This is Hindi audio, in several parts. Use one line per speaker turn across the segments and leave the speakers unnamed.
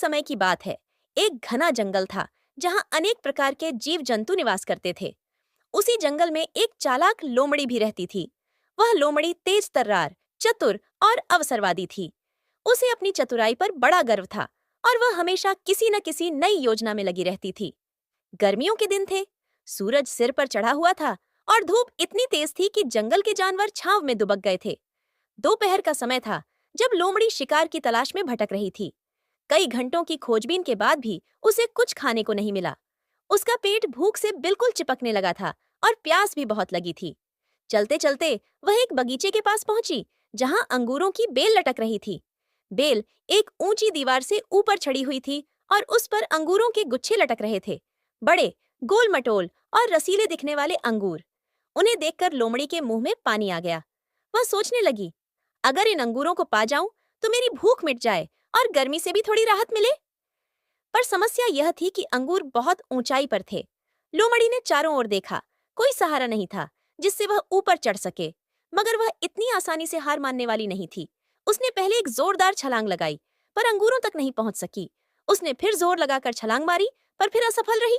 समय की बात है। एक घना जंगल था जहां अनेक प्रकार के जीव जंतु निवास करते थे। उसी जंगल में एक चालाक लोमड़ी भी रहती थी। वह लोमड़ी तेज तर्रार, चतुर और अवसरवादी थी। उसे अपनी चतुराई पर बड़ा गर्व था और वह हमेशा किसी न किसी नई योजना में लगी रहती थी। गर्मियों के दिन थे। सूरज सिर पर चढ़ा हुआ था और धूप इतनी तेज थी कि जंगल के जानवर छांव में दुबक गए थे। दोपहर का समय था जब लोमड़ी शिकार की तलाश में भटक रही थी। कई घंटों की खोजबीन के बाद भी उसे कुछ खाने को नहीं मिला। उसका पेट भूख से बिल्कुल चिपकने लगा था और प्यास भी बहुत लगी थी। चलते चलते वह एक बगीचे के पास पहुंची जहां अंगूरों की बेल लटक रही थी। बेल एक ऊंची दीवार से ऊपर चढ़ी हुई थी और उस पर अंगूरों के गुच्छे लटक रहे थे। बड़े, गोल मटोल और रसीले दिखने वाले अंगूर। उन्हें देखकर लोमड़ी के मुंह में पानी आ गया। वह सोचने लगी, अगर इन अंगूरों को पा जाऊं तो मेरी भूख मिट जाए और गर्मी से भी थोड़ी राहत मिले। पर समस्या यह थी कि अंगूर बहुत ऊंचाई पर थे। लोमड़ी ने चारों ओर देखा, कोई सहारा नहीं था जिससे वह ऊपर चढ़ सके। मगर वह इतनी आसानी से हार मानने वाली नहीं थी। उसने पहले एक जोरदार छलांग लगाई, पर अंगूरों तक नहीं पहुंच सकी। उसने फिर जोर लगाकर छलांग मारी, पर फिर असफल रही।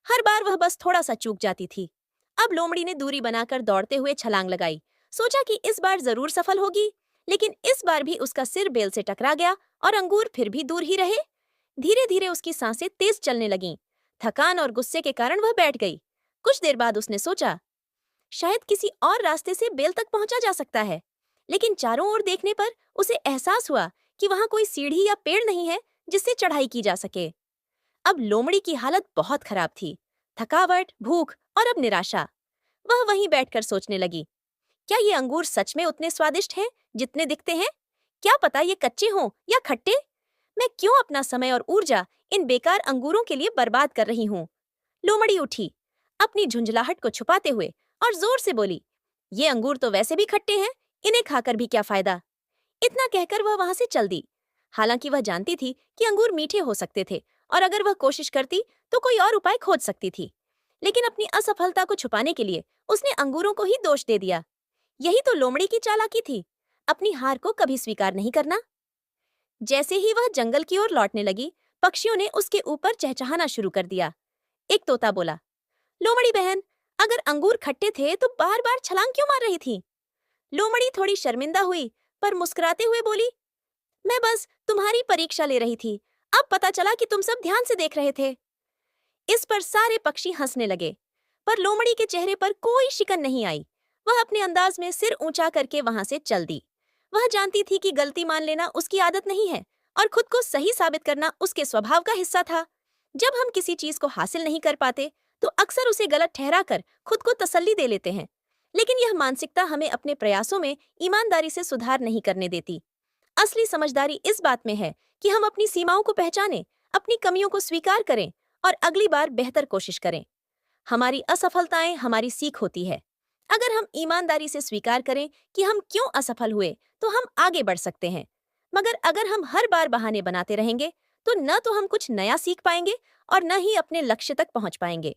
हर बार वह बस थोड़ा सा चूक जाती थी। अब लोमड़ी ने दूरी बनाकर दौड़ते हुए छलांग लगाई। सोचा कि इस बार जरूर सफल होगी, लेकिन इस बार भी उसका सिर बेल से टकरा गया और अंगूर फिर भी दूर ही रहे। धीरे धीरे उसकी सांसें तेज चलने लगीं। थकान और गुस्से के कारण वह बैठ गई। कुछ देर बाद उसने सोचा, शायद किसी और रास्ते से बेल तक पहुंचा जा सकता है। लेकिन चारों ओर देखने पर उसे एहसास हुआ कि वहां कोई सीढ़ी या पेड़ नहीं है जिससे चढ़ाई की जा सके। अब लोमड़ी की हालत बहुत खराब थी। थकावट, भूख और अब निराशा। वह वहीं बैठकर सोचने लगी, क्या ये अंगूर सच में उतने स्वादिष्ट हैं जितने दिखते हैं? क्या पता ये कच्चे हों या खट्टे? मैं क्यों अपना समय और ऊर्जा इन बेकार अंगूरों के लिए बर्बाद कर रही हूँ? लोमड़ी उठी, अपनी झुंझलाहट को छुपाते हुए, और जोर से बोली, ये अंगूर तो वैसे भी खट्टे हैं, इन्हें खाकर भी क्या फायदा? इतना कहकर वह वहां से चल दी। हालांकि वह जानती थी कि अंगूर मीठे हो सकते थे और अगर वह कोशिश करती तो कोई और उपाय खोज सकती थी। लेकिन अपनी असफलता को छुपाने के लिए उसने अंगूरों को ही दोष दे दिया। यही तो लोमड़ी की चालाकी थी, अपनी हार को कभी स्वीकार नहीं करना। जैसे ही वह जंगल की ओर लौटने लगी, पक्षियों ने उसके ऊपर चहचहाना शुरू कर दिया। एक तोता बोला, लोमड़ी बहन, अगर अंगूर खट्टे थे तो बार बार छलांग क्यों मार रही थी? लोमड़ी थोड़ी शर्मिंदा हुई, पर मुस्कुराते हुए बोली, मैं बस तुम्हारी परीक्षा ले रही थी। अब पता चला कि तुम सब ध्यान से देख रहे थे। इस पर सारे पक्षी हंसने लगे, पर लोमड़ी के चेहरे पर कोई शिकन नहीं आई। वह अपने अंदाज में सिर ऊंचा करके वहां से चल दी। वह जानती थी कि गलती मान लेना उसकी आदत नहीं है और खुद को सही साबित करना उसके स्वभाव का हिस्सा था। जब हम किसी चीज को हासिल नहीं कर पाते तो अक्सर उसे गलत ठहराकर खुद को तसल्ली दे लेते हैं। लेकिन यह मानसिकता हमें अपने प्रयासों में ईमानदारी से सुधार नहीं करने देती। असली समझदारी इस बात में है कि हम अपनी सीमाओं को पहचानें, अपनी कमियों को स्वीकार करें और अगली बार बेहतर कोशिश करें। हमारी असफलताएं हमारी सीख होती है। अगर हम ईमानदारी से स्वीकार करें कि हम क्यों असफल हुए, तो हम आगे बढ़ सकते हैं। मगर अगर हम हर बार बहाने बनाते रहेंगे, तो न तो हम कुछ नया सीख पाएंगे और न ही अपने लक्ष्य तक पहुंच पाएंगे।